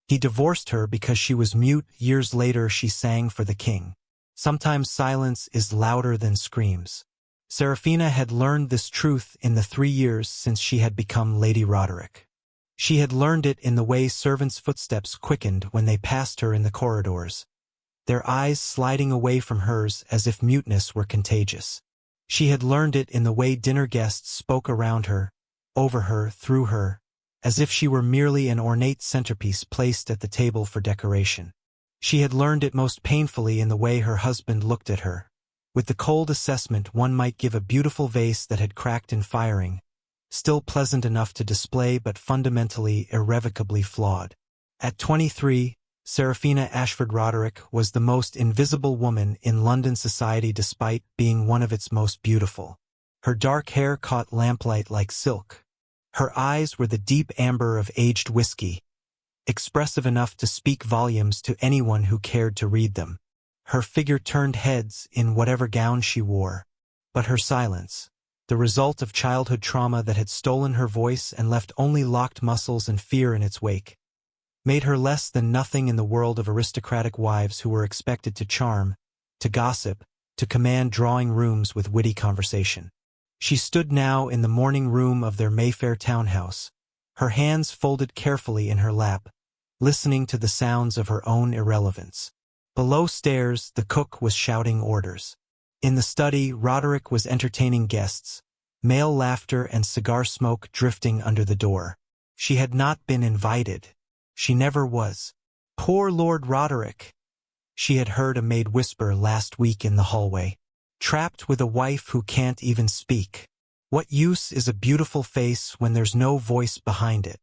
He divorced her because she was mute. Years later she sang for the king. Sometimes silence is louder than screams. Serafina had learned this truth in the 3 years since she had become Lady Roderick. She had learned it in the way servants' footsteps quickened when they passed her in the corridors, their eyes sliding away from hers as if muteness were contagious. She had learned it in the way dinner guests spoke around her, over her, through her, as if she were merely an ornate centerpiece placed at the table for decoration. She had learned it most painfully in the way her husband looked at her. With the cold assessment one might give a beautiful vase that had cracked in firing, still pleasant enough to display but fundamentally irrevocably flawed. At 23, Serafina Ashford Roderick was the most invisible woman in London society despite being one of its most beautiful. Her dark hair caught lamplight like silk. Her eyes were the deep amber of aged whiskey, expressive enough to speak volumes to anyone who cared to read them. Her figure turned heads in whatever gown she wore. But her silence, the result of childhood trauma that had stolen her voice and left only locked muscles and fear in its wake, made her less than nothing in the world of aristocratic wives who were expected to charm, to gossip, to command drawing rooms with witty conversation. She stood now in the morning room of their Mayfair townhouse, her hands folded carefully in her lap, listening to the sounds of her own irrelevance. Below stairs, the cook was shouting orders. In the study, Roderick was entertaining guests, male laughter and cigar smoke drifting under the door. She had not been invited. She never was. "Poor Lord Roderick," she had heard a maid whisper last week in the hallway. "Trapped with a wife who can't even speak. What use is a beautiful face when there's no voice behind it?"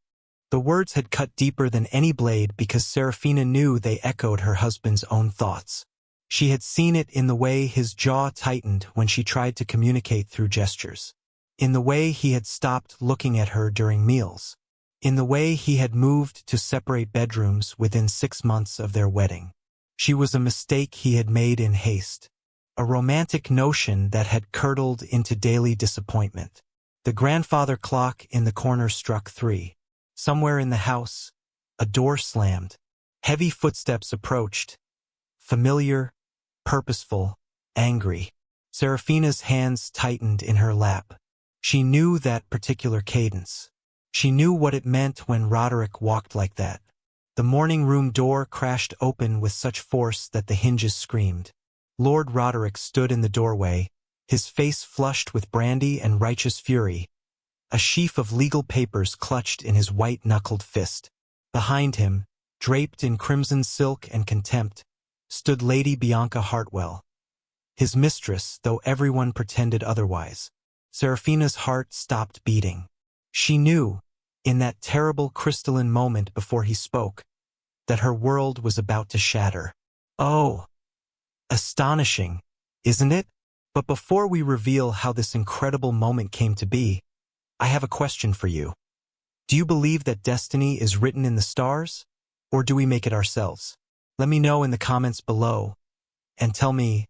The words had cut deeper than any blade because Serafina knew they echoed her husband's own thoughts. She had seen it in the way his jaw tightened when she tried to communicate through gestures, in the way he had stopped looking at her during meals, in the way he had moved to separate bedrooms within 6 months of their wedding. She was a mistake he had made in haste, a romantic notion that had curdled into daily disappointment. The grandfather clock in the corner struck 3. Somewhere in the house, a door slammed. Heavy footsteps approached, familiar, purposeful, angry. Serafina's hands tightened in her lap. She knew that particular cadence. She knew what it meant when Roderick walked like that. The morning room door crashed open with such force that the hinges screamed. Lord Roderick stood in the doorway, his face flushed with brandy and righteous fury, a sheaf of legal papers clutched in his white-knuckled fist. Behind him, draped in crimson silk and contempt, stood Lady Bianca Hartwell, his mistress, though everyone pretended otherwise. Serafina's heart stopped beating. She knew, in that terrible crystalline moment before he spoke, that her world was about to shatter. Oh, astonishing, isn't it? But before we reveal how this incredible moment came to be, I have a question for you. Do you believe that destiny is written in the stars, or do we make it ourselves? Let me know in the comments below, and tell me,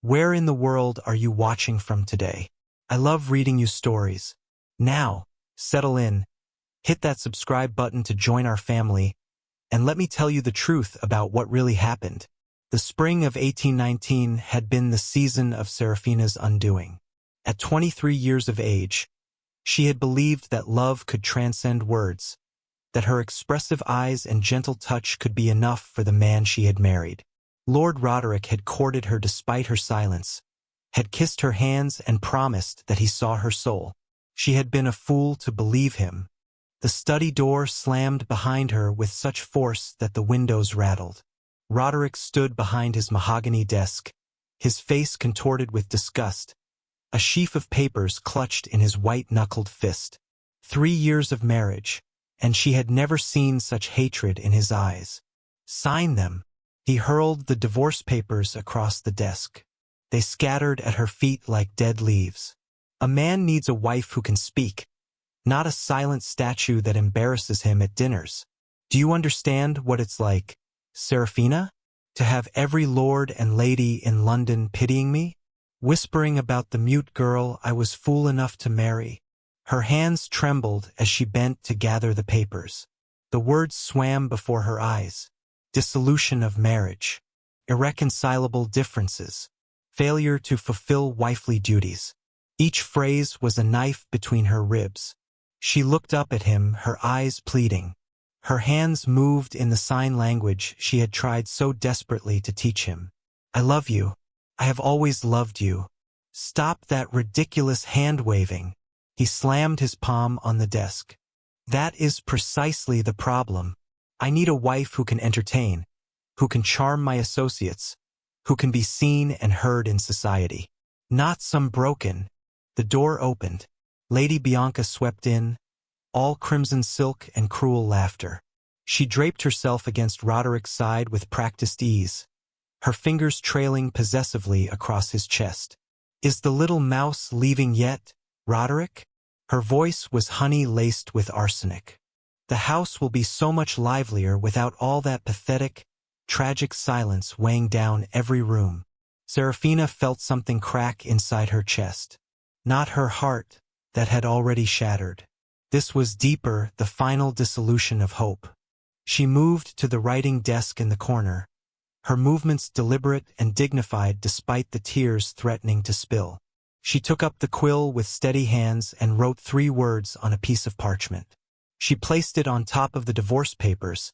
where in the world are you watching from today? I love reading you stories. Now, settle in, hit that subscribe button to join our family, and let me tell you the truth about what really happened. The spring of 1819 had been the season of Serafina's undoing. At 23 years of age, she had believed that love could transcend words, that her expressive eyes and gentle touch could be enough for the man she had married. Lord Roderick had courted her despite her silence, had kissed her hands and promised that he saw her soul. She had been a fool to believe him. The study door slammed behind her with such force that the windows rattled. Roderick stood behind his mahogany desk, his face contorted with disgust, a sheaf of papers clutched in his white-knuckled fist. 3 years of marriage, and she had never seen such hatred in his eyes. "Sign them." He hurled the divorce papers across the desk. They scattered at her feet like dead leaves. A man needs a wife who can speak, not a silent statue that embarrasses him at dinners. Do you understand what it's like, Serafina? To have every lord and lady in London pitying me? Whispering about the mute girl I was fool enough to marry. Her hands trembled as she bent to gather the papers. The words swam before her eyes. Dissolution of marriage. Irreconcilable differences. Failure to fulfill wifely duties. Each phrase was a knife between her ribs. She looked up at him, her eyes pleading. Her hands moved in the sign language she had tried so desperately to teach him. I love you. I have always loved you. Stop that ridiculous hand-waving. He slammed his palm on the desk. That is precisely the problem. I need a wife who can entertain, who can charm my associates, who can be seen and heard in society. Not some broken. The door opened. Lady Bianca swept in, all crimson silk and cruel laughter. She draped herself against Roderick's side with practiced ease, her fingers trailing possessively across his chest. Is the little mouse leaving yet, Roderick? Her voice was honey laced with arsenic. The house will be so much livelier without all that pathetic, tragic silence weighing down every room. Serafina felt something crack inside her chest. Not her heart, that had already shattered. This was deeper, the final dissolution of hope. She moved to the writing desk in the corner, her movements deliberate and dignified despite the tears threatening to spill. She took up the quill with steady hands and wrote 3 words on a piece of parchment. She placed it on top of the divorce papers,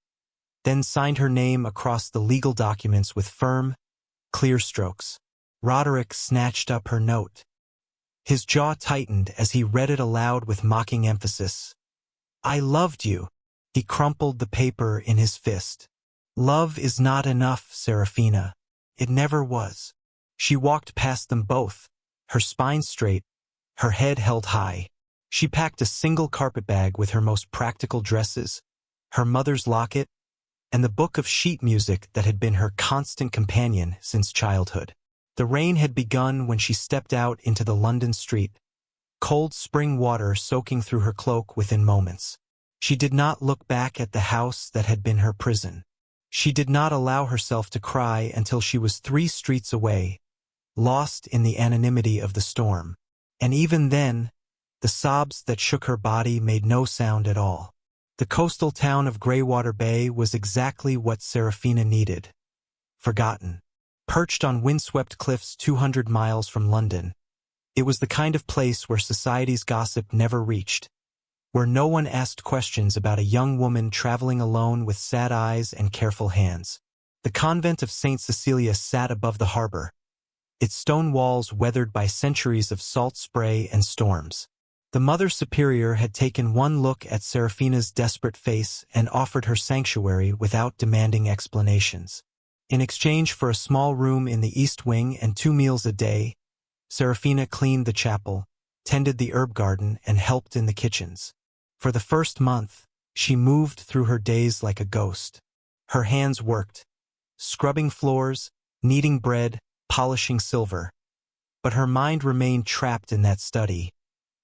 then signed her name across the legal documents with firm, clear strokes. Roderick snatched up her note. His jaw tightened as he read it aloud with mocking emphasis. I loved you. He crumpled the paper in his fist. Love is not enough, Serafina. It never was. She walked past them both, her spine straight, her head held high. She packed a single carpetbag with her most practical dresses, her mother's locket, and the book of sheet music that had been her constant companion since childhood. The rain had begun when she stepped out into the London street, cold spring water soaking through her cloak within moments. She did not look back at the house that had been her prison. She did not allow herself to cry until she was 3 streets away, lost in the anonymity of the storm. And even then, the sobs that shook her body made no sound at all. The coastal town of Greywater Bay was exactly what Serafina needed. Forgotten. Perched on windswept cliffs 200 miles from London, it was the kind of place where society's gossip never reached, where no one asked questions about a young woman traveling alone with sad eyes and careful hands. The convent of St. Cecilia sat above the harbor, its stone walls weathered by centuries of salt spray and storms. The Mother Superior had taken one look at Serafina's desperate face and offered her sanctuary without demanding explanations. In exchange for a small room in the East Wing and 2 meals a day, Serafina cleaned the chapel, tended the herb garden, and helped in the kitchens. For the first month, she moved through her days like a ghost. Her hands worked, scrubbing floors, kneading bread, polishing silver. But her mind remained trapped in that study,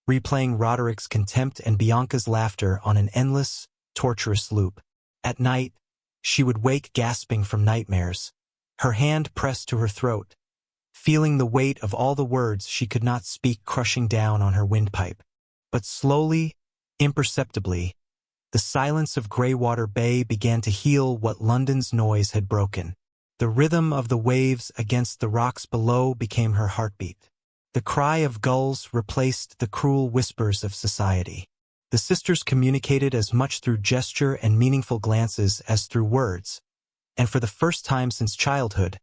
replaying Roderick's contempt and Bianca's laughter on an endless, torturous loop. At night, she would wake gasping from nightmares, her hand pressed to her throat, feeling the weight of all the words she could not speak crushing down on her windpipe. But slowly, imperceptibly, the silence of Greywater Bay began to heal what London's noise had broken. The rhythm of the waves against the rocks below became her heartbeat. The cry of gulls replaced the cruel whispers of society. The sisters communicated as much through gesture and meaningful glances as through words, and for the first time since childhood,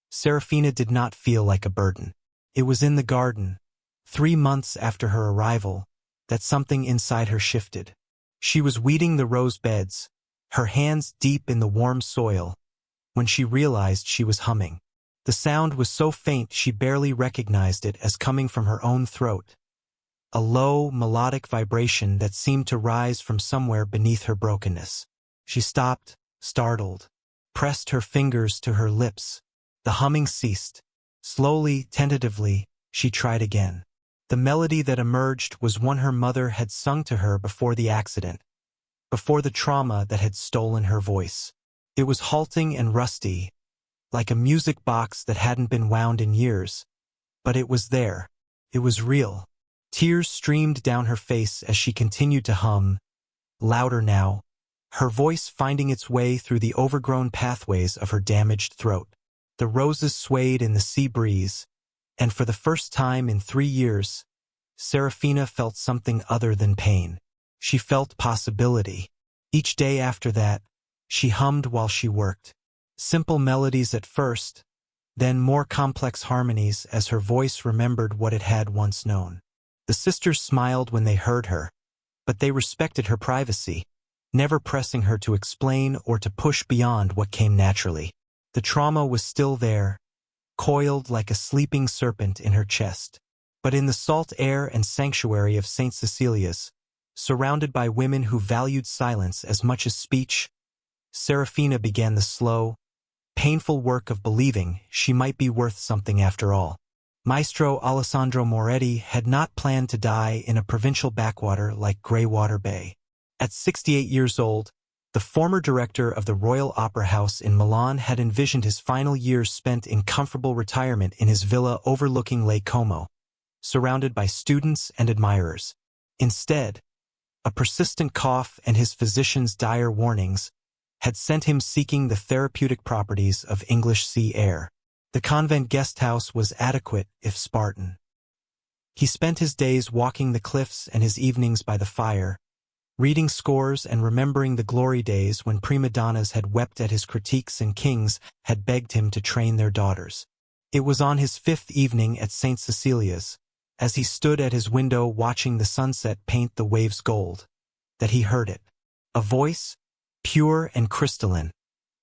Serafina did not feel like a burden. It was in the garden, 3 months after her arrival, that something inside her shifted. She was weeding the rose beds, her hands deep in the warm soil, when she realized she was humming. The sound was so faint she barely recognized it as coming from her own throat. A low, melodic vibration that seemed to rise from somewhere beneath her brokenness. She stopped, startled, pressed her fingers to her lips. The humming ceased. Slowly, tentatively, she tried again. The melody that emerged was one her mother had sung to her before the accident, before the trauma that had stolen her voice. It was halting and rusty, like a music box that hadn't been wound in years. But it was there. It was real. Tears streamed down her face as she continued to hum, louder now, her voice finding its way through the overgrown pathways of her damaged throat. The roses swayed in the sea breeze, and for the first time in 3 years, Serafina felt something other than pain. She felt possibility. Each day after that, she hummed while she worked. Simple melodies at first, then more complex harmonies as her voice remembered what it had once known. The sisters smiled when they heard her, but they respected her privacy, never pressing her to explain or to push beyond what came naturally. The trauma was still there, coiled like a sleeping serpent in her chest. But in the salt air and sanctuary of St. Cecilia's, surrounded by women who valued silence as much as speech, Serafina began the slow, painful work of believing she might be worth something after all. Maestro Alessandro Moretti had not planned to die in a provincial backwater like Greywater Bay. At 68 years old, the former director of the Royal Opera House in Milan had envisioned his final years spent in comfortable retirement in his villa overlooking Lake Como, surrounded by students and admirers. Instead, a persistent cough and his physician's dire warnings had sent him seeking the therapeutic properties of English sea air. The convent guest house was adequate if Spartan. He spent his days walking the cliffs and his evenings by the fire, reading scores and remembering the glory days when prima donnas had wept at his critiques and kings had begged him to train their daughters. It was on his 5th evening at St. Cecilia's, as he stood at his window watching the sunset paint the waves gold, that he heard it. A voice, pure and crystalline,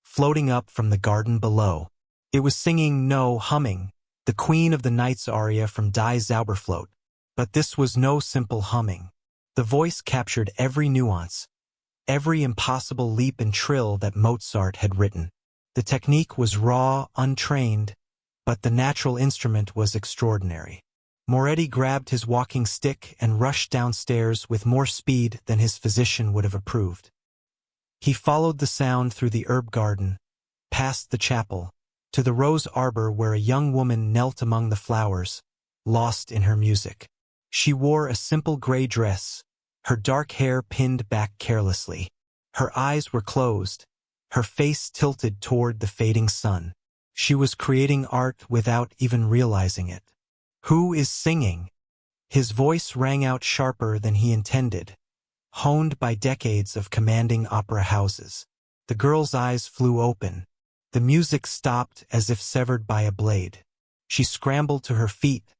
floating up from the garden below. It was singing, no, humming, the Queen of the Nights aria from Die Zauberflöte. But this was no simple humming. The voice captured every nuance, every impossible leap and trill that Mozart had written. The technique was raw, untrained, but the natural instrument was extraordinary. Moretti grabbed his walking stick and rushed downstairs with more speed than his physician would have approved. He followed the sound through the herb garden, past the chapel, to the rose arbor where a young woman knelt among the flowers, lost in her music. She wore a simple gray dress, her dark hair pinned back carelessly. Her eyes were closed, her face tilted toward the fading sun. She was creating art without even realizing it. "Who is singing?" His voice rang out sharper than he intended, honed by decades of commanding opera houses. The girl's eyes flew open. The music stopped as if severed by a blade. She scrambled to her feet,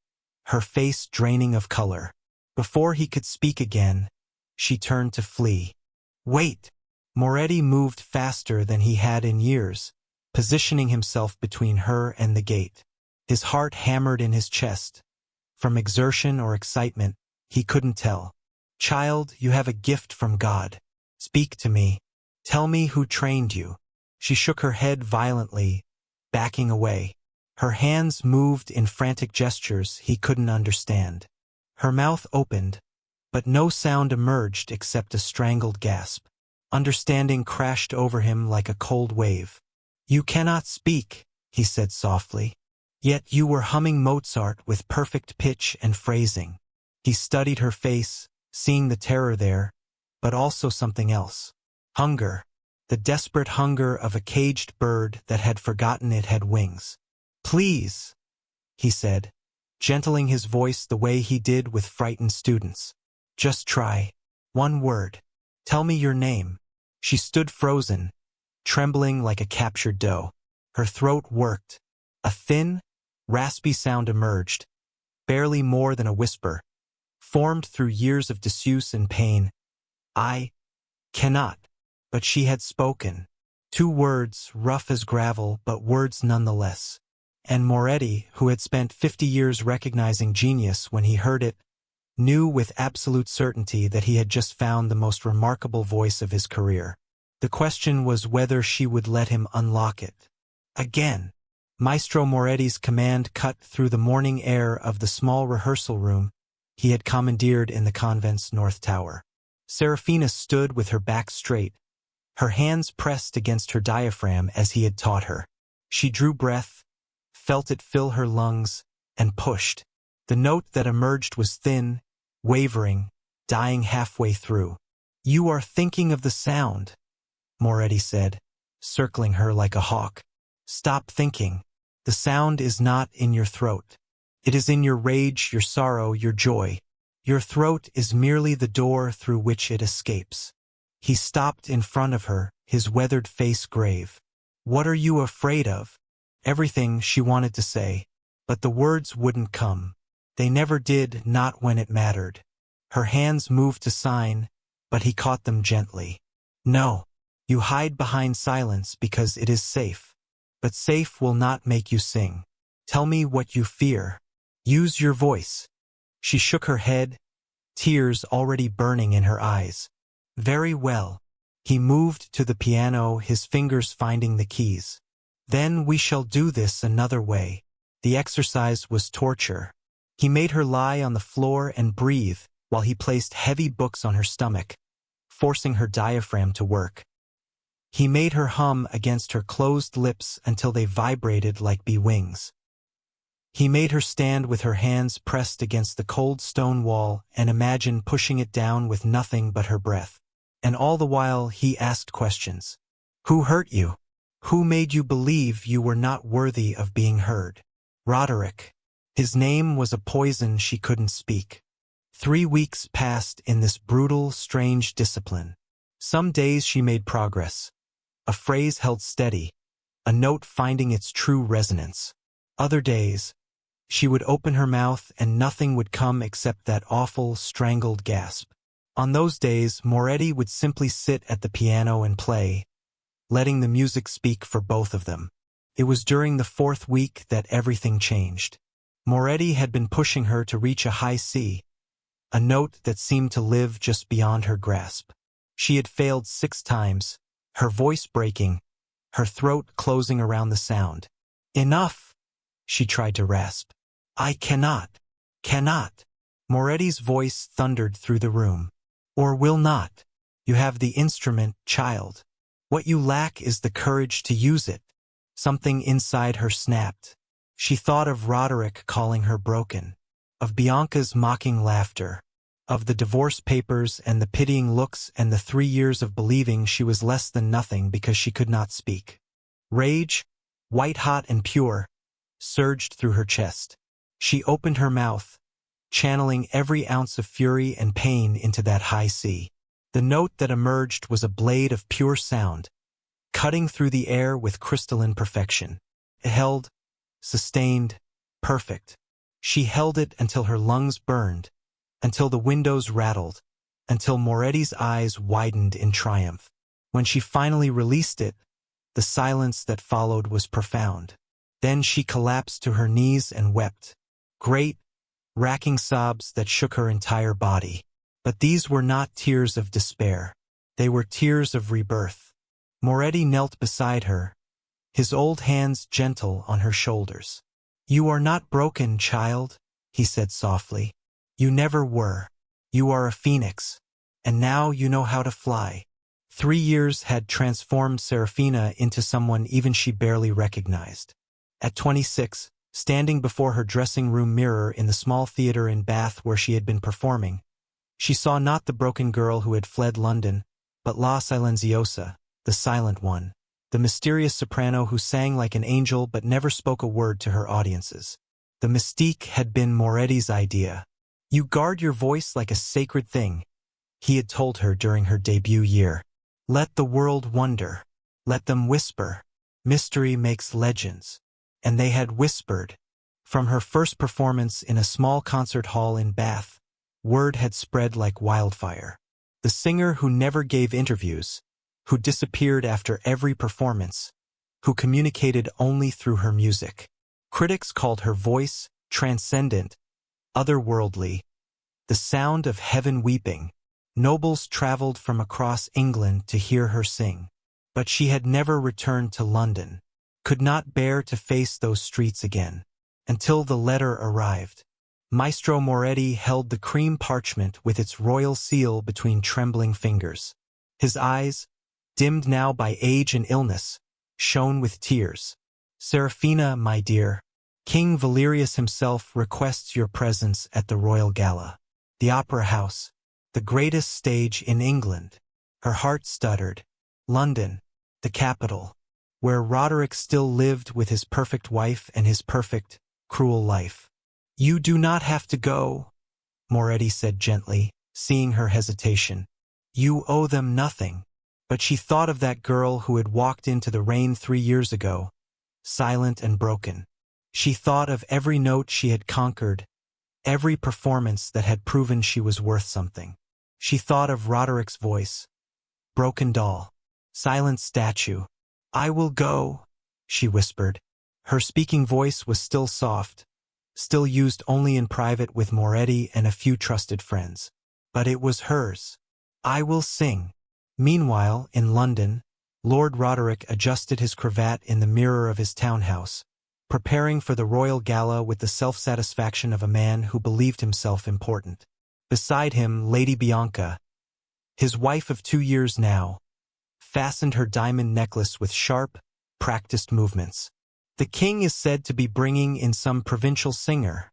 her face draining of color. Before he could speak again, she turned to flee. "Wait!" Moretti moved faster than he had in years, positioning himself between her and the gate. His heart hammered in his chest. From exertion or excitement, he couldn't tell. "Child, you have a gift from God. Speak to me. Tell me who trained you." She shook her head violently, backing away. Her hands moved in frantic gestures he couldn't understand. Her mouth opened, but no sound emerged except a strangled gasp. Understanding crashed over him like a cold wave. "You cannot speak," he said softly. "Yet you were humming Mozart with perfect pitch and phrasing." He studied her face, seeing the terror there, but also something else. Hunger. The desperate hunger of a caged bird that had forgotten it had wings. "Please," he said, gentling his voice the way he did with frightened students. "Just try. One word. Tell me your name." She stood frozen, trembling like a captured doe. Her throat worked. A thin, raspy sound emerged, barely more than a whisper, formed through years of disuse and pain. "I cannot." But she had spoken. 2 words, rough as gravel, but words nonetheless. And Moretti, who had spent 50 years recognizing genius when he heard it, knew with absolute certainty that he had just found the most remarkable voice of his career. The question was whether she would let him unlock it. Again, Maestro Moretti's command cut through the morning air of the small rehearsal room he had commandeered in the convent's north tower. Serafina stood with her back straight, her hands pressed against her diaphragm as he had taught her. She drew breath, felt it fill her lungs, and pushed. The note that emerged was thin, wavering, dying halfway through. "You are thinking of the sound," Moretti said, circling her like a hawk. Stop thinking. The sound is not in your throat. It is in your rage, your sorrow, your joy. Your throat is merely the door through which it escapes. He stopped in front of her, his weathered face grave. What are you afraid of? Everything, she wanted to say, but the words wouldn't come. They never did, not when it mattered. Her hands moved to sign, but he caught them gently. No. You hide behind silence because it is safe. But safe will not make you sing. Tell me what you fear. Use your voice. She shook her head, tears already burning in her eyes. Very well. He moved to the piano, his fingers finding the keys. Then we shall do this another way. The exercise was torture. He made her lie on the floor and breathe while he placed heavy books on her stomach, forcing her diaphragm to work. He made her hum against her closed lips until they vibrated like bee wings. He made her stand with her hands pressed against the cold stone wall and imagine pushing it down with nothing but her breath. And all the while he asked questions. Who hurt you? Who made you believe you were not worthy of being heard? Roderick. His name was a poison she couldn't speak. 3 weeks passed in this brutal, strange discipline. Some days she made progress. A phrase held steady, a note finding its true resonance. Other days, she would open her mouth and nothing would come except that awful, strangled gasp. On those days, Moretti would simply sit at the piano and play, letting the music speak for both of them. It was during the 4th week that everything changed. Moretti had been pushing her to reach a high C, a note that seemed to live just beyond her grasp. She had failed 6 times, her voice breaking, her throat closing around the sound. Enough, she tried to rasp. I cannot. Moretti's voice thundered through the room. Or will not. You have the instrument, child. What you lack is the courage to use it. Something inside her snapped. She thought of Roderick calling her broken, of Bianca's mocking laughter, of the divorce papers and the pitying looks and the 3 years of believing she was less than nothing because she could not speak. Rage, white-hot and pure, surged through her chest. She opened her mouth, channeling every ounce of fury and pain into that high C. The note that emerged was a blade of pure sound, cutting through the air with crystalline perfection. It held, sustained, perfect. She held it until her lungs burned, until the windows rattled, until Moretti's eyes widened in triumph. When she finally released it, the silence that followed was profound. Then she collapsed to her knees and wept. Great, racking sobs that shook her entire body. But these were not tears of despair. They were tears of rebirth. Moretti knelt beside her, his old hands gentle on her shoulders. You are not broken, child, he said softly. You never were. You are a phoenix. And now you know how to fly. 3 years had transformed Serafina into someone even she barely recognized. At 26, standing before her dressing room mirror in the small theater in Bath where she had been performing, she saw not the broken girl who had fled London, but La Silenziosa, the silent one, the mysterious soprano who sang like an angel but never spoke a word to her audiences. The mystique had been Moretti's idea. You guard your voice like a sacred thing, he had told her during her debut year. Let the world wonder. Let them whisper. Mystery makes legends. And they had whispered. From her first performance in a small concert hall in Bath, word had spread like wildfire. The singer who never gave interviews, who disappeared after every performance, who communicated only through her music. Critics called her voice transcendent, otherworldly, the sound of heaven weeping. Nobles traveled from across England to hear her sing. But she had never returned to London, could not bear to face those streets again, until the letter arrived. Maestro Moretti held the cream parchment with its royal seal between trembling fingers. His eyes, dimmed now by age and illness, shone with tears. Serafina, my dear, King Valerius himself requests your presence at the royal gala. The opera house, the greatest stage in England. Her heart stuttered. London, the capital, where Roderick still lived with his perfect wife and his perfect, cruel life. "You do not have to go," Moretti said gently, seeing her hesitation. "You owe them nothing." But she thought of that girl who had walked into the rain 3 years ago, silent and broken. She thought of every note she had conquered, every performance that had proven she was worth something. She thought of Roderick's voice, broken doll, silent statue. "I will go," she whispered. Her speaking voice was still soft, still used only in private with Moretti and a few trusted friends. But it was hers. "I will sing." Meanwhile, in London, Lord Roderick adjusted his cravat in the mirror of his townhouse, preparing for the royal gala with the self-satisfaction of a man who believed himself important. Beside him, Lady Bianca, his wife of 2 years now, fastened her diamond necklace with sharp, practiced movements. "The king is said to be bringing in some provincial singer,"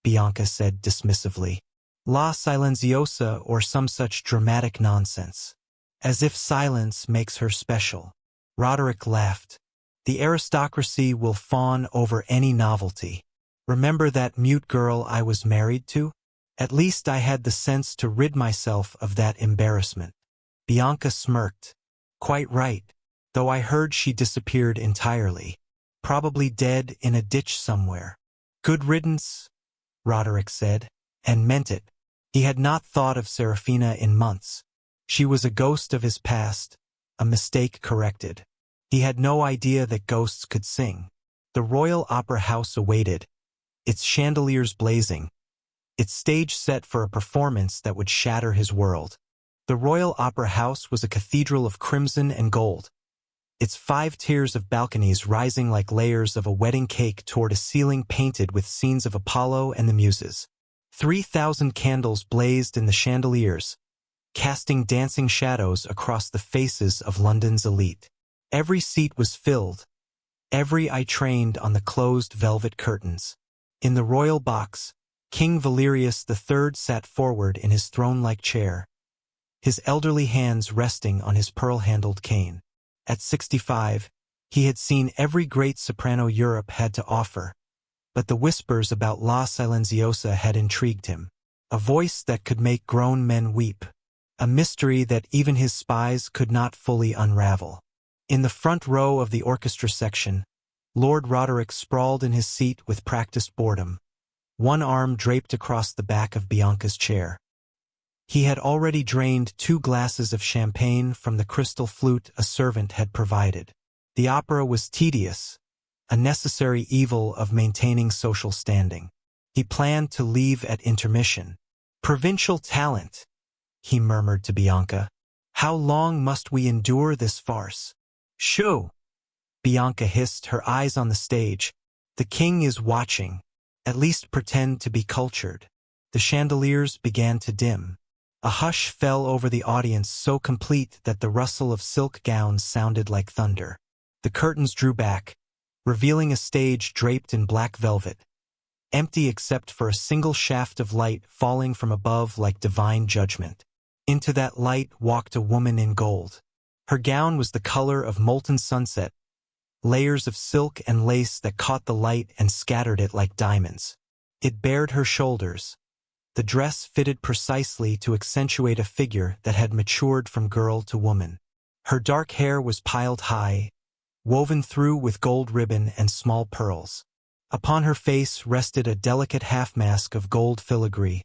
Bianca said dismissively. "La Silenziosa or some such dramatic nonsense. As if silence makes her special." Roderick laughed. "The aristocracy will fawn over any novelty. Remember that mute girl I was married to? At least I had the sense to rid myself of that embarrassment." Bianca smirked. "Quite right, though I heard she disappeared entirely. Probably dead in a ditch somewhere." "Good riddance," Roderick said, and meant it. He had not thought of Serafina in months. She was a ghost of his past, a mistake corrected. He had no idea that ghosts could sing. The Royal Opera House awaited, its chandeliers blazing, its stage set for a performance that would shatter his world. The Royal Opera House was a cathedral of crimson and gold, its 5 tiers of balconies rising like layers of a wedding cake toward a ceiling painted with scenes of Apollo and the Muses. 3,000 candles blazed in the chandeliers, casting dancing shadows across the faces of London's elite. Every seat was filled, every eye trained on the closed velvet curtains. In the royal box, King Valerius III sat forward in his throne-like chair, his elderly hands resting on his pearl-handled cane. At 65, he had seen every great soprano Europe had to offer, but the whispers about La Silenziosa had intrigued him. A voice that could make grown men weep. A mystery that even his spies could not fully unravel. In the front row of the orchestra section, Lord Roderick sprawled in his seat with practiced boredom, one arm draped across the back of Bianca's chair. He had already drained 2 glasses of champagne from the crystal flute a servant had provided. The opera was tedious, a necessary evil of maintaining social standing. He planned to leave at intermission. "Provincial talent," he murmured to Bianca. "How long must we endure this farce?" "Shoo!" Bianca hissed, her eyes on the stage. "The king is watching. At least pretend to be cultured." The chandeliers began to dim. A hush fell over the audience so complete that the rustle of silk gowns sounded like thunder. The curtains drew back, revealing a stage draped in black velvet, empty except for a single shaft of light falling from above like divine judgment. Into that light walked a woman in gold. Her gown was the color of molten sunset, layers of silk and lace that caught the light and scattered it like diamonds. It bared her shoulders. The dress fitted precisely to accentuate a figure that had matured from girl to woman. Her dark hair was piled high, woven through with gold ribbon and small pearls. Upon her face rested a delicate half-mask of gold filigree,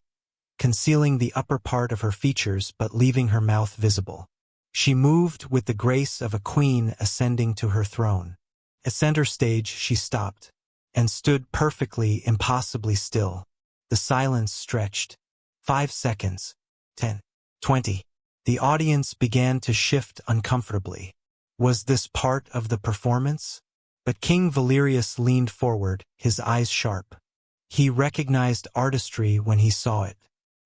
concealing the upper part of her features but leaving her mouth visible. She moved with the grace of a queen ascending to her throne. At center stage she stopped, and stood perfectly, impossibly still. The silence stretched. 5 seconds. 10. 20. The audience began to shift uncomfortably. Was this part of the performance? But King Valerius leaned forward, his eyes sharp. He recognized artistry when he saw it.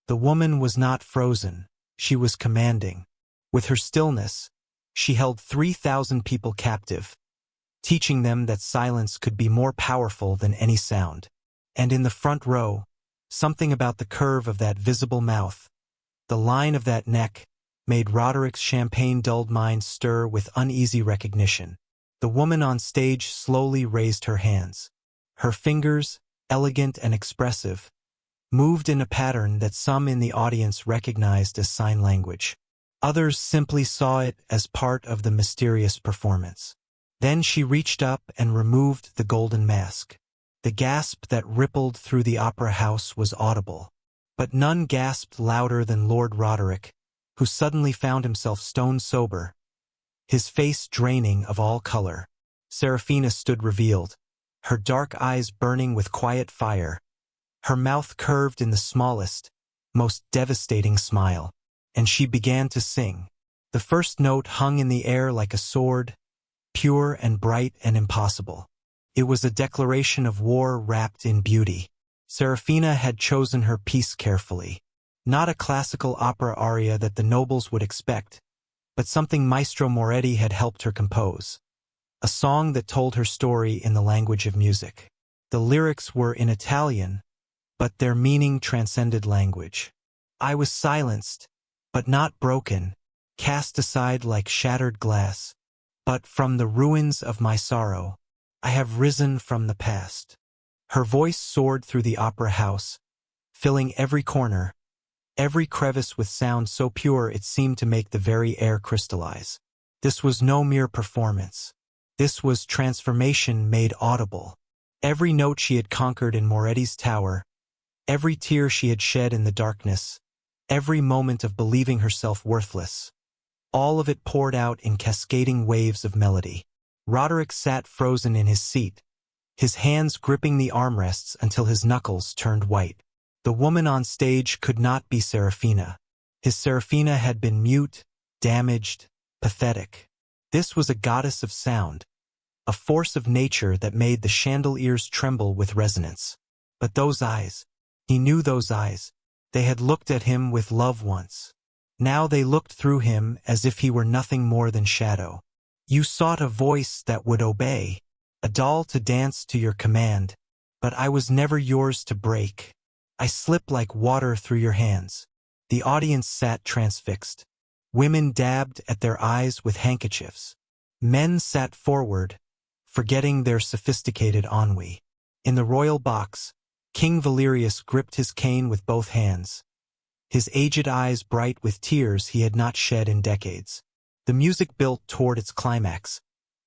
The woman was not frozen. She was commanding. With her stillness, she held 3,000 people captive, teaching them that silence could be more powerful than any sound. And in the front row, something about the curve of that visible mouth, the line of that neck, made Roderick's champagne-dulled mind stir with uneasy recognition. The woman on stage slowly raised her hands. Her fingers, elegant and expressive, moved in a pattern that some in the audience recognized as sign language. Others simply saw it as part of the mysterious performance. Then she reached up and removed the golden mask. The gasp that rippled through the opera house was audible. But none gasped louder than Lord Roderick, who suddenly found himself stone sober, his face draining of all color. Seraphina stood revealed, her dark eyes burning with quiet fire, her mouth curved in the smallest, most devastating smile, and she began to sing. The first note hung in the air like a sword, pure and bright and impossible. It was a declaration of war wrapped in beauty. Seraphina had chosen her piece carefully. Not a classical opera aria that the nobles would expect, but something Maestro Moretti had helped her compose. A song that told her story in the language of music. The lyrics were in Italian, but their meaning transcended language. I was silenced, but not broken, cast aside like shattered glass. But from the ruins of my sorrow, I have risen from the past. Her voice soared through the opera house, filling every corner, every crevice with sound so pure it seemed to make the very air crystallize. This was no mere performance. This was transformation made audible. Every note she had conquered in Moretti's tower, every tear she had shed in the darkness, every moment of believing herself worthless, all of it poured out in cascading waves of melody. Roderick sat frozen in his seat, his hands gripping the armrests until his knuckles turned white. The woman on stage could not be Seraphina. His Seraphina had been mute, damaged, pathetic. This was a goddess of sound, a force of nature that made the chandeliers tremble with resonance. But those eyes, he knew those eyes. They had looked at him with love once. Now they looked through him as if he were nothing more than shadow. You sought a voice that would obey, a doll to dance to your command, but I was never yours to break. I slipped like water through your hands. The audience sat transfixed. Women dabbed at their eyes with handkerchiefs. Men sat forward, forgetting their sophisticated ennui. In the royal box, King Valerius gripped his cane with both hands, his aged eyes bright with tears he had not shed in decades. The music built toward its climax,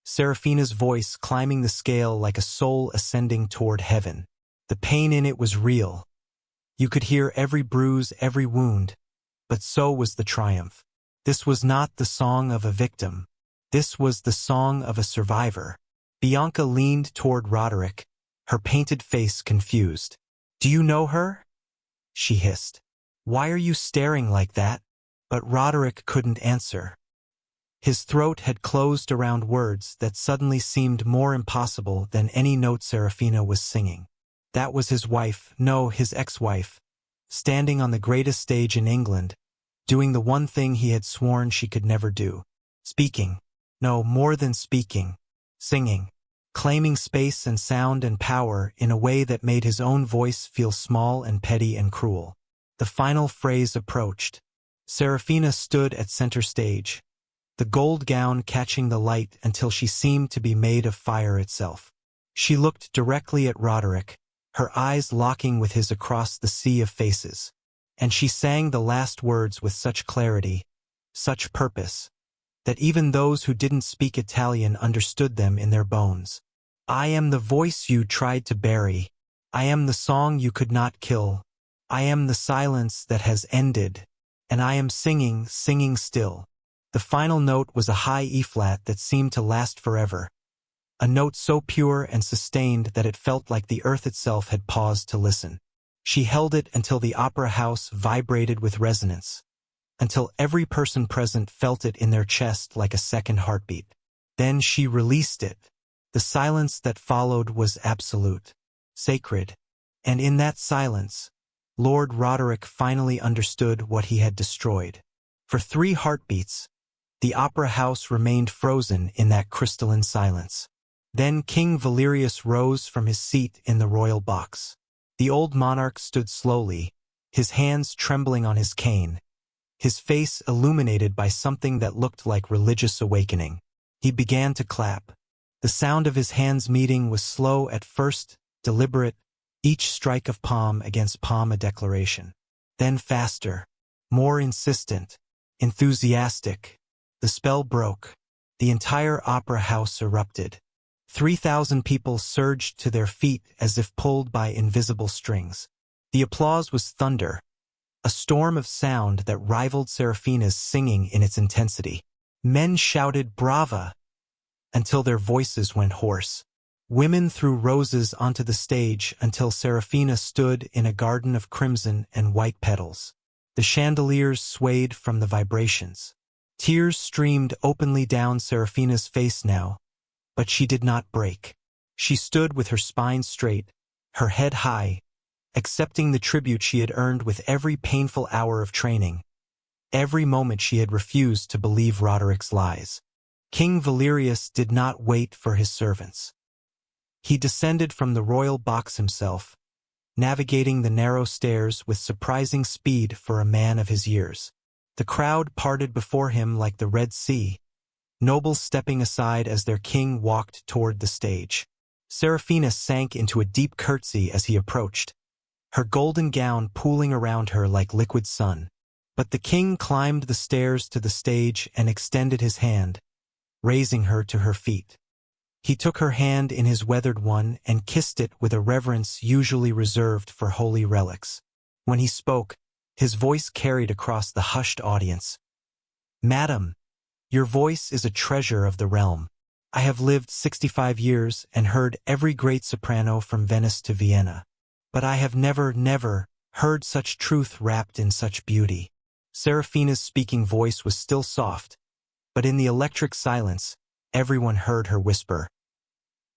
Seraphina's voice climbing the scale like a soul ascending toward heaven. The pain in it was real. You could hear every bruise, every wound, but so was the triumph. This was not the song of a victim. This was the song of a survivor. Bianca leaned toward Roderick, her painted face confused. "Do you know her?" she hissed. "Why are you staring like that?" But Roderick couldn't answer. His throat had closed around words that suddenly seemed more impossible than any note Seraphina was singing. That was his wife, no, his ex-wife, standing on the greatest stage in England, doing the one thing he had sworn she could never do. Speaking. No, more than speaking. Singing. Claiming space and sound and power in a way that made his own voice feel small and petty and cruel. The final phrase approached. Seraphina stood at center stage, the gold gown catching the light until she seemed to be made of fire itself. She looked directly at Roderick, her eyes locking with his across the sea of faces. And she sang the last words with such clarity, such purpose, that even those who didn't speak Italian understood them in their bones. I am the voice you tried to bury. I am the song you could not kill. I am the silence that has ended. And I am singing, singing still. The final note was a high E-flat that seemed to last forever. A note so pure and sustained that it felt like the earth itself had paused to listen. She held it until the opera house vibrated with resonance, until every person present felt it in their chest like a second heartbeat. Then she released it. The silence that followed was absolute, sacred, and in that silence, Lord Roderick finally understood what he had destroyed. For 3 heartbeats, the opera house remained frozen in that crystalline silence. Then King Valerius rose from his seat in the royal box. The old monarch stood slowly, his hands trembling on his cane, his face illuminated by something that looked like religious awakening. He began to clap. The sound of his hands meeting was slow at first, deliberate, each strike of palm against palm a declaration. Then faster, more insistent, enthusiastic. The spell broke. The entire opera house erupted. 3,000 people surged to their feet as if pulled by invisible strings. The applause was thunder, a storm of sound that rivaled Serafina's singing in its intensity. Men shouted "Brava!" until their voices went hoarse. Women threw roses onto the stage until Serafina stood in a garden of crimson and white petals. The chandeliers swayed from the vibrations. Tears streamed openly down Serafina's face now, but she did not break. She stood with her spine straight, her head high, accepting the tribute she had earned with every painful hour of training, every moment she had refused to believe Roderick's lies. King Valerius did not wait for his servants. He descended from the royal box himself, navigating the narrow stairs with surprising speed for a man of his years. The crowd parted before him like the Red Sea, nobles stepping aside as their king walked toward the stage. Serafina sank into a deep curtsy as he approached, her golden gown pooling around her like liquid sun. But the king climbed the stairs to the stage and extended his hand, raising her to her feet. He took her hand in his weathered one and kissed it with a reverence usually reserved for holy relics. When he spoke, his voice carried across the hushed audience. "Madam, your voice is a treasure of the realm. I have lived 65 years and heard every great soprano from Venice to Vienna. But I have never heard such truth wrapped in such beauty." Serafina's speaking voice was still soft, but in the electric silence, everyone heard her whisper,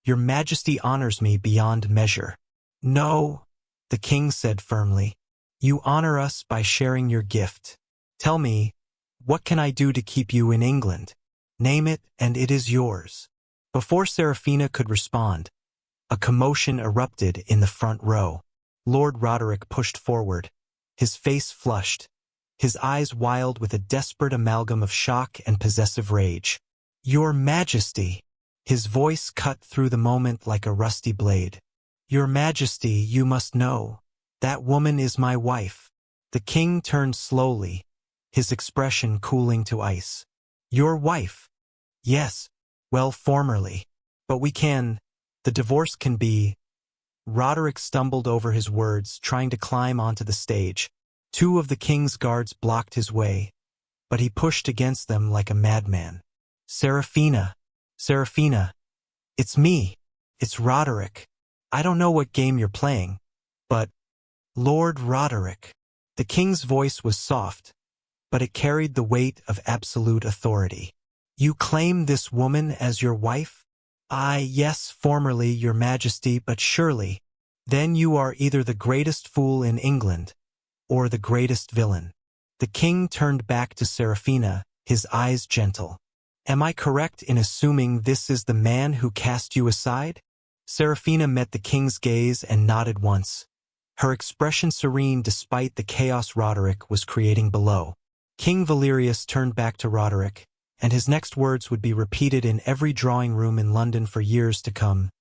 "Your Majesty honors me beyond measure." "No," the king said firmly. "You honor us by sharing your gift. Tell me, what can I do to keep you in England? Name it, and it is yours." Before Serafina could respond, a commotion erupted in the front row. Lord Roderick pushed forward, his face flushed, his eyes wild with a desperate amalgam of shock and possessive rage. "Your Majesty!" His voice cut through the moment like a rusty blade. "Your Majesty, you must know. That woman is my wife." The king turned slowly, his expression cooling to ice. "Your wife?" "Yes. Well, formerly. But the divorce can be—" Roderick stumbled over his words, trying to climb onto the stage. 2 of the king's guards blocked his way, but he pushed against them like a madman. "Serafina! Serafina! It's me! It's Roderick! I don't know what game you're playing, but—" "Lord Roderick!" The king's voice was soft, but it carried the weight of absolute authority. "You claim this woman as your wife?" Yes, formerly, your Majesty, but surely. Then you are either the greatest fool in England, or the greatest villain." The king turned back to Serafina, his eyes gentle. "Am I correct in assuming this is the man who cast you aside?" Serafina met the king's gaze and nodded once, her expression serene despite the chaos Roderick was creating below. King Valerius turned back to Roderick, and his next words would be repeated in every drawing room in London for years to come.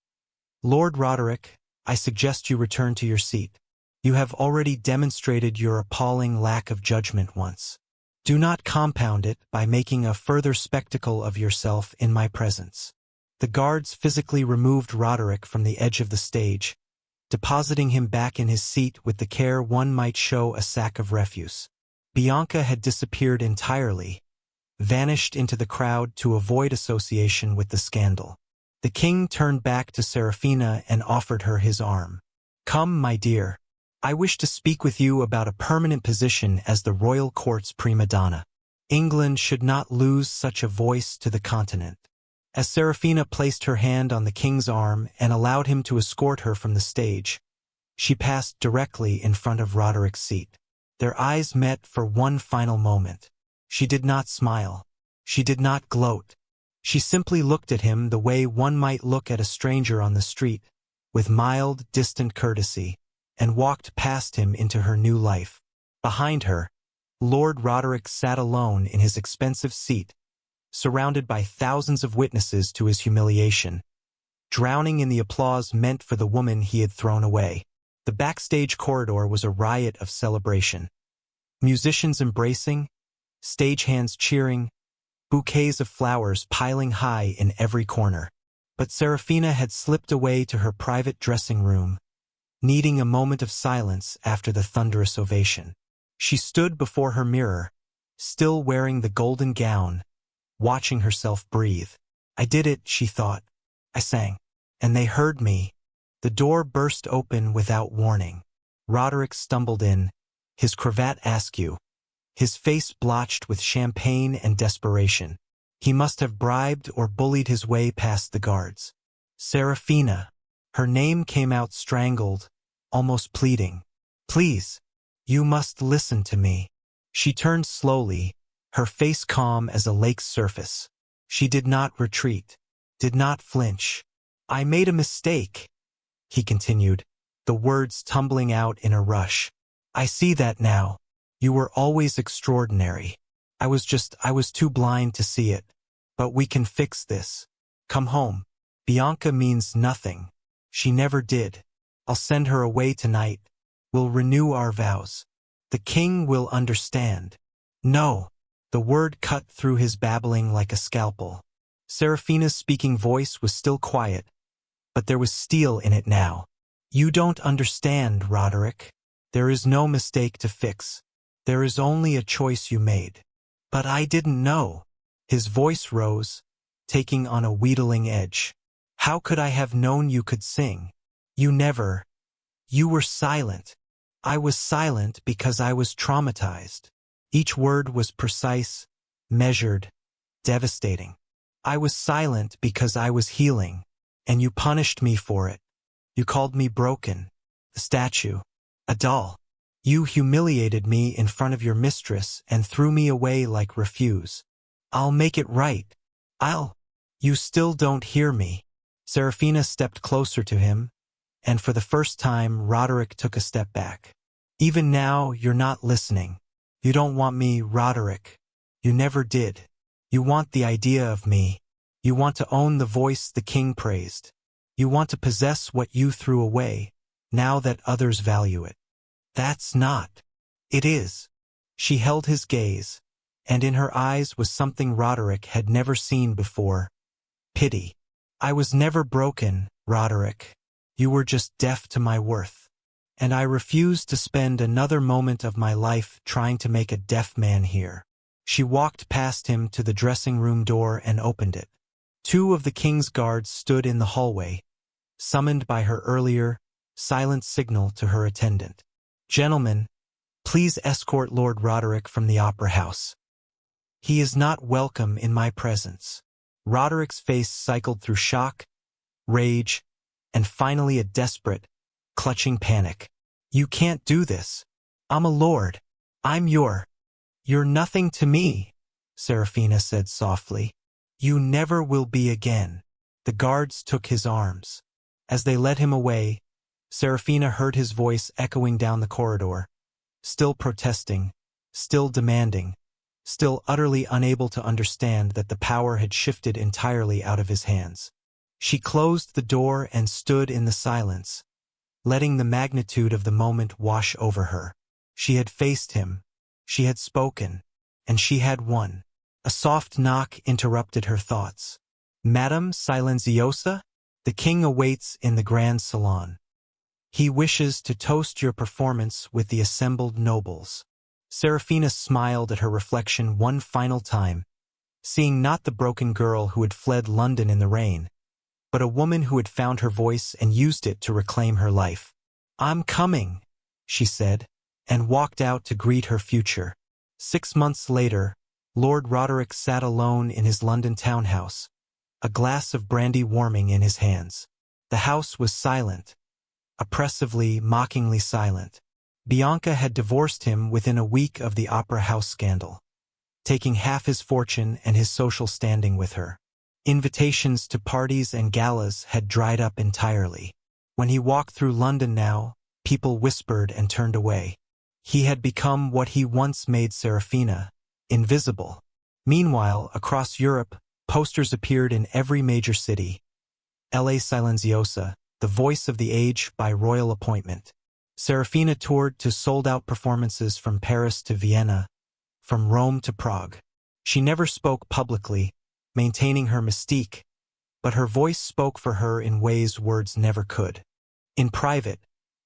"Lord Roderick, I suggest you return to your seat. You have already demonstrated your appalling lack of judgment once. Do not compound it by making a further spectacle of yourself in my presence." The guards physically removed Roderick from the edge of the stage, depositing him back in his seat with the care one might show a sack of refuse. Bianca had disappeared entirely, vanished into the crowd to avoid association with the scandal. The king turned back to Serafina and offered her his arm. "Come, my dear. I wish to speak with you about a permanent position as the royal court's prima donna. England should not lose such a voice to the continent." As Serafina placed her hand on the king's arm and allowed him to escort her from the stage, she passed directly in front of Roderick's seat. Their eyes met for one final moment. She did not smile. She did not gloat. She simply looked at him the way one might look at a stranger on the street, with mild, distant courtesy, and walked past him into her new life. Behind her, Lord Roderick sat alone in his expensive seat, surrounded by thousands of witnesses to his humiliation, drowning in the applause meant for the woman he had thrown away. The backstage corridor was a riot of celebration. Musicians embracing, stagehands cheering, bouquets of flowers piling high in every corner. But Serafina had slipped away to her private dressing room, needing a moment of silence after the thunderous ovation. She stood before her mirror, still wearing the golden gown, watching herself breathe. I did it, she thought. I sang. And they heard me. The door burst open without warning. Roderick stumbled in, his cravat askew, his face blotched with champagne and desperation. He must have bribed or bullied his way past the guards. Serafina. Her name came out strangled, almost pleading. Please, you must listen to me. She turned slowly, her face calm as a lake's surface. She did not retreat, did not flinch. I made a mistake, he continued, the words tumbling out in a rush. I see that now. You were always extraordinary. I was too blind to see it. But we can fix this. Come home. Bianca means nothing. She never did. I'll send her away tonight. We'll renew our vows. The king will understand. No. The word cut through his babbling like a scalpel. Serafina's speaking voice was still quiet, but there was steel in it now. You don't understand, Roderick. There is no mistake to fix. There is only a choice you made. But I didn't know. His voice rose, taking on a wheedling edge. How could I have known you could sing? You never. You were silent. I was silent because I was traumatized. Each word was precise, measured, devastating. I was silent because I was healing, and you punished me for it. You called me broken, a statue, a doll. You humiliated me in front of your mistress and threw me away like refuse. I'll make it right. You still don't hear me. Serafina stepped closer to him, and for the first time Roderick took a step back. Even now, you're not listening. You don't want me, Roderick. You never did. You want the idea of me. You want to own the voice the king praised. You want to possess what you threw away, now that others value it. That's not. It is. She held his gaze, and in her eyes was something Roderick had never seen before. Pity. I was never broken, Roderick. You were just deaf to my worth. And I refuse to spend another moment of my life trying to make a deaf man hear. She walked past him to the dressing room door and opened it. 2 of the king's guards stood in the hallway, summoned by her earlier, silent signal to her attendant. Gentlemen, please escort Lord Roderick from the opera house. He is not welcome in my presence. Roderick's face cycled through shock, rage, and finally a desperate, clutching panic. You can't do this. I'm a lord. You're nothing to me, Serafina said softly. You never will be again. The guards took his arms. As they led him away, Serafina heard his voice echoing down the corridor, still protesting, still demanding, still utterly unable to understand that the power had shifted entirely out of his hands. She closed the door and stood in the silence, letting the magnitude of the moment wash over her. She had faced him, she had spoken, and she had won. A soft knock interrupted her thoughts. Madame Silenziosa? The king awaits in the grand salon. He wishes to toast your performance with the assembled nobles. Serafina smiled at her reflection one final time, seeing not the broken girl who had fled London in the rain, but a woman who had found her voice and used it to reclaim her life. I'm coming, she said, and walked out to greet her future. 6 months later, Lord Roderick sat alone in his London townhouse, a glass of brandy warming in his hands. The house was silent, oppressively, mockingly silent. Bianca had divorced him within a week of the opera house scandal, taking half his fortune and his social standing with her. Invitations to parties and galas had dried up entirely. When he walked through London now, people whispered and turned away. He had become what he once made Serafina, invisible. Meanwhile, across Europe, posters appeared in every major city. La Silenziosa, the voice of the age by royal appointment. Serafina toured to sold-out performances from Paris to Vienna, from Rome to Prague. She never spoke publicly, maintaining her mystique, but her voice spoke for her in ways words never could. In private,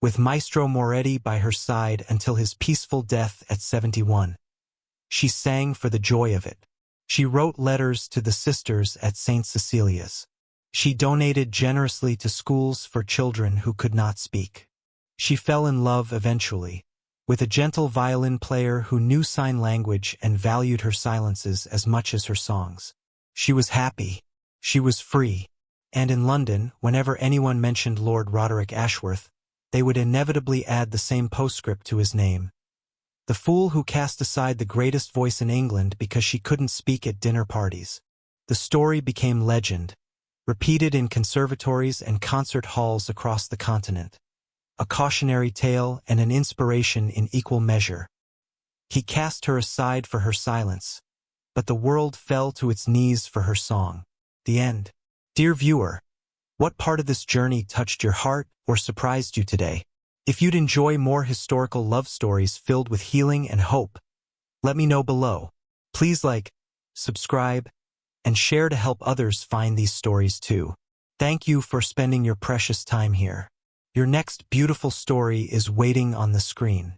with Maestro Moretti by her side until his peaceful death at 71. She sang for the joy of it. She wrote letters to the sisters at St. Cecilia's. She donated generously to schools for children who could not speak. She fell in love eventually, with a gentle violin player who knew sign language and valued her silences as much as her songs. She was happy. She was free. And in London, whenever anyone mentioned Lord Roderick Ashworth, they would inevitably add the same postscript to his name. The fool who cast aside the greatest voice in England because she couldn't speak at dinner parties. The story became legend, repeated in conservatories and concert halls across the continent. A cautionary tale and an inspiration in equal measure. He cast her aside for her silence, but the world fell to its knees for her song. The end. Dear viewer, what part of this journey touched your heart or surprised you today? If you'd enjoy more historical love stories filled with healing and hope, let me know below. Please like, subscribe, and share to help others find these stories too. Thank you for spending your precious time here. Your next beautiful story is waiting on the screen.